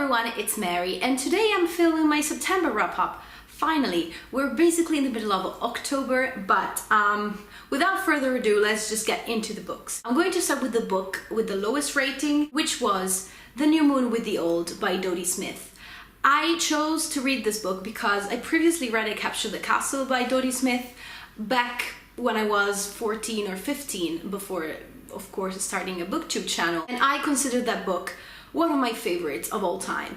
everyone, it's Mary, and today I'm filming my September wrap-up. Finally, we're basically in the middle of October, but without further ado, let's just get into the books. I'm going to start with the book with the lowest rating, which was The New Moon with the Old by Dodie Smith. I chose to read this book because I previously read I Captured the Castle by Dodie Smith back when I was 14 or 15, before, of course, starting a booktube channel. And I considered that book one of my favorites of all time.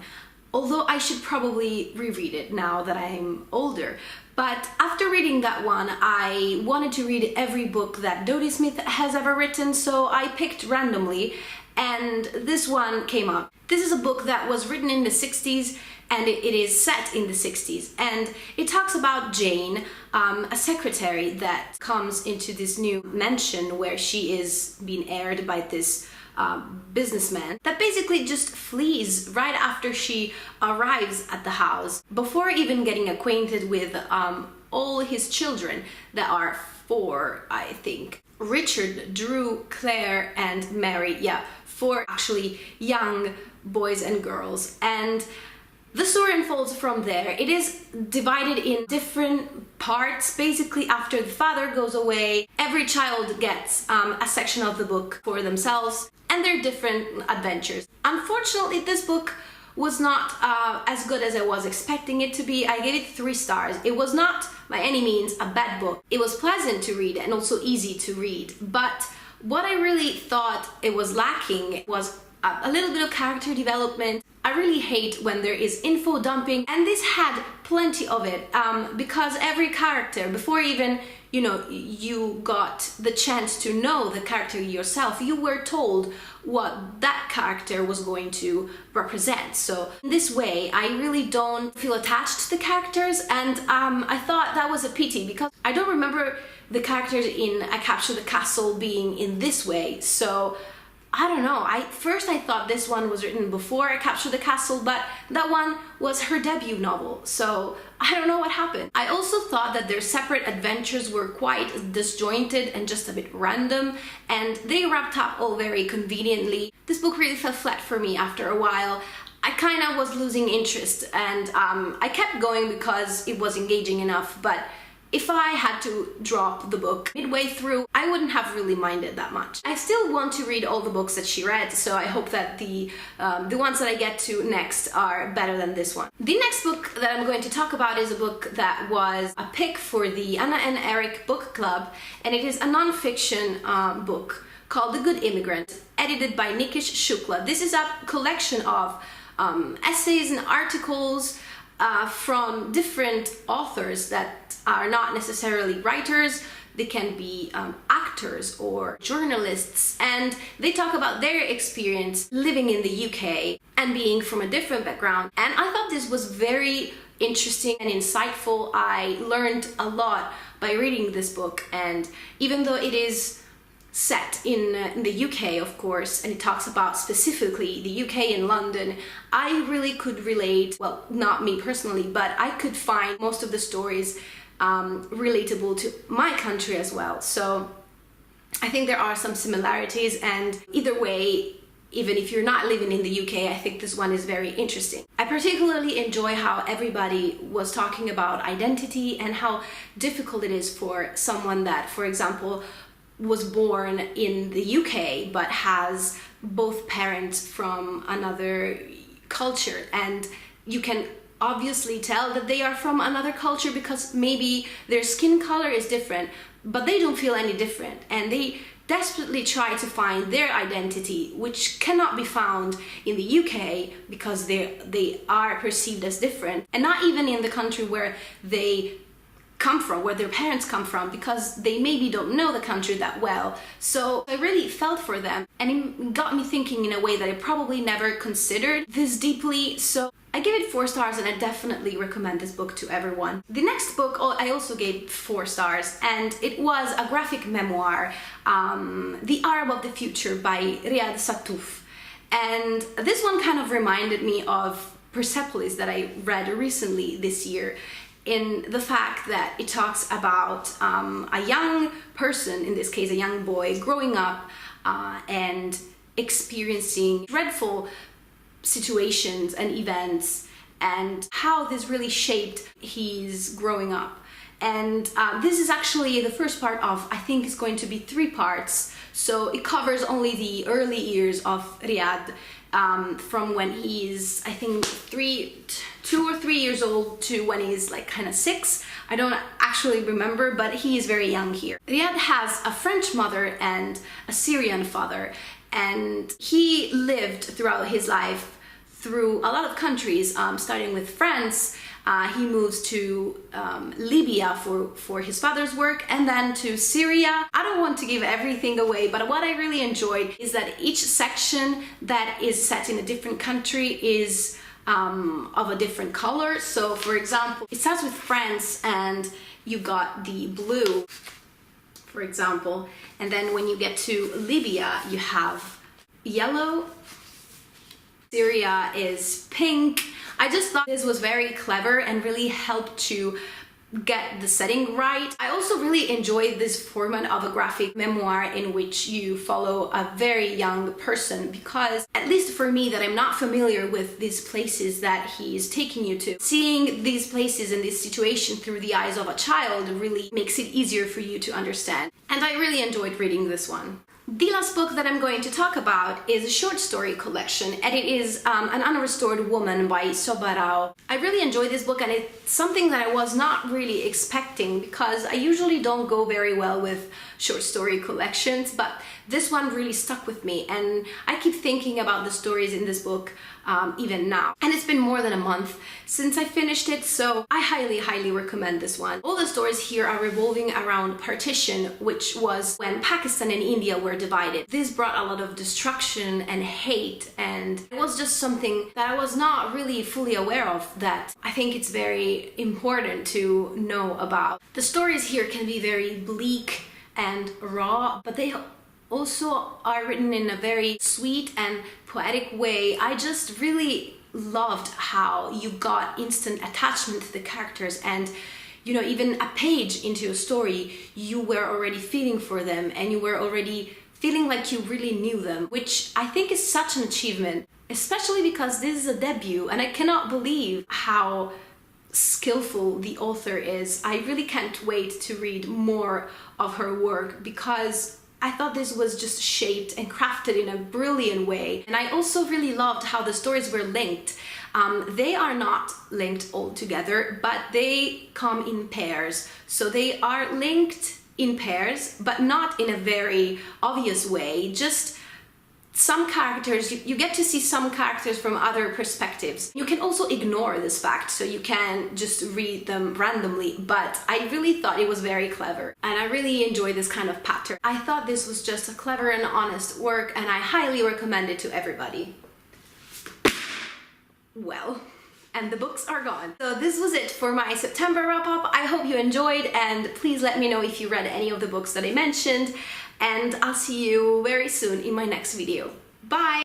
Although I should probably reread it now that I'm older. But after reading that one, I wanted to read every book that Dodie Smith has ever written, so I picked randomly, and this one came up. This is a book that was written in the 60s, and it is set in the 60s, and it talks about Jane, a secretary that comes into this new mansion where she is being aired by this businessman that basically just flees right after she arrives at the house, before even getting acquainted with all his children that are 4, I think. Richard, Drew, Claire, and Mary. Yeah, 4 actually young boys and girls. And the story unfolds from there. It is divided in different parts. Basically, after the father goes away, every child gets a section of the book for themselves and their different adventures. Unfortunately, this book was not as good as I was expecting it to be. I gave it 3 stars. It was not by any means a bad book. It was pleasant to read and also easy to read. But what I really thought it was lacking was a little bit of character development. I really hate when there is info dumping, and this had plenty of it, because every character, before even you got the chance to know the character yourself, you were told what that character was going to represent. So in this way, I really don't feel attached to the characters, and I thought that was a pity because I don't remember the characters in I Captured the Castle being in this way. So I don't know, first I thought this one was written before I Captured the Castle, but that one was her debut novel, so I don't know what happened. I also thought that their separate adventures were quite disjointed and just a bit random, and they wrapped up all very conveniently. This book really fell flat for me after a while. I kind of was losing interest, and I kept going because it was engaging enough, but if I had to drop the book midway through, I wouldn't have really minded that much. I still want to read all the books that she read, so I hope that the ones that I get to next are better than this one. The next book that I'm going to talk about is a book that was a pick for the Anna and Eric book club, and it is a non-fiction book called The Good Immigrant, edited by Nikesh Shukla. This is a collection of essays and articles from different authors that are not necessarily writers. They can be actors or journalists, and they talk about their experience living in the UK and being from a different background. And I thought this was very interesting and insightful. I learned a lot by reading this book, and even though it is set in the UK, of course, and it talks about specifically the UK in London, I really could relate, well, not me personally, but I could find most of the stories relatable to my country as well. So I think there are some similarities, and either way, even if you're not living in the UK, I think this one is very interesting. I particularly enjoy how everybody was talking about identity and how difficult it is for someone that, for example, was born in the UK but has both parents from another culture, and you can obviously tell that they are from another culture because maybe their skin color is different, but they don't feel any different, and they desperately try to find their identity, which cannot be found in the UK because they are perceived as different, and not even in the country where they come from, where their parents come from, because they maybe don't know the country that well. So I really felt for them, and it got me thinking in a way that I probably never considered this deeply. So I give it 4 stars, and I definitely recommend this book to everyone. The next book I also gave 4 stars, and it was a graphic memoir, The Arab of the Future by Riad Sattouf. And this one kind of reminded me of Persepolis that I read recently this year, in the fact that it talks about a young person, in this case a young boy, growing up and experiencing dreadful situations and events and how this really shaped his growing up. And this is actually the first part of, I think it's going to be 3 parts. So it covers only the early years of Riad, from when he's, I think, 2 or 3 years old to when he's like kind of 6. I don't actually remember, but he is very young here. Riad has a French mother and a Syrian father, and he lived throughout his life through a lot of countries, starting with France. He moves to Libya for his father's work, and then to Syria. I don't want to give everything away, but what I really enjoyed is that each section that is set in a different country is of a different color. So for example, it starts with France and you got the blue, for example, and then when you get to Libya you have yellow. Syria is pink. I just thought this was very clever and really helped to get the setting right. I also really enjoyed this format of a graphic memoir in which you follow a very young person, because at least for me, that I'm not familiar with these places that he is taking you to, seeing these places and this situation through the eyes of a child really makes it easier for you to understand. And I really enjoyed reading this one. The last book that I'm going to talk about is a short story collection, and it is An Unrestored Woman by Shobha. I really enjoyed this book, and it's something that I was not really expecting, because I usually don't go very well with short story collections, but this one really stuck with me, and I keep thinking about the stories in this book even now. And it's been more than a month since I finished it, so I highly recommend this one. All the stories here are revolving around partition, which was when Pakistan and India were divided. This brought a lot of destruction and hate, and it was just something that I was not really fully aware of, that I think it's very important to know about. The stories here can be very bleak and raw, but they also are written in a very sweet and poetic way. I just really loved how you got instant attachment to the characters, and you know, even a page into a story you were already feeling for them, and you were already feeling like you really knew them, which I think is such an achievement, especially because this is a debut, and I cannot believe how skillful the author is. I really can't wait to read more of her work, because I thought this was just shaped and crafted in a brilliant way. And I also really loved how the stories were linked. They are not linked all together, but they come in pairs. So they are linked in pairs, but not in a very obvious way. Just some characters, you get to see some characters from other perspectives. You can also ignore this fact, so you can just read them randomly, but I really thought it was very clever, and I really enjoy this kind of pattern. I thought this was just a clever and honest work, and I highly recommend it to everybody. Well, and the books are gone. So this was it for my September wrap-up. I hope you enjoyed, and please let me know if you read any of the books that I mentioned, and I'll see you very soon in my next video. Bye!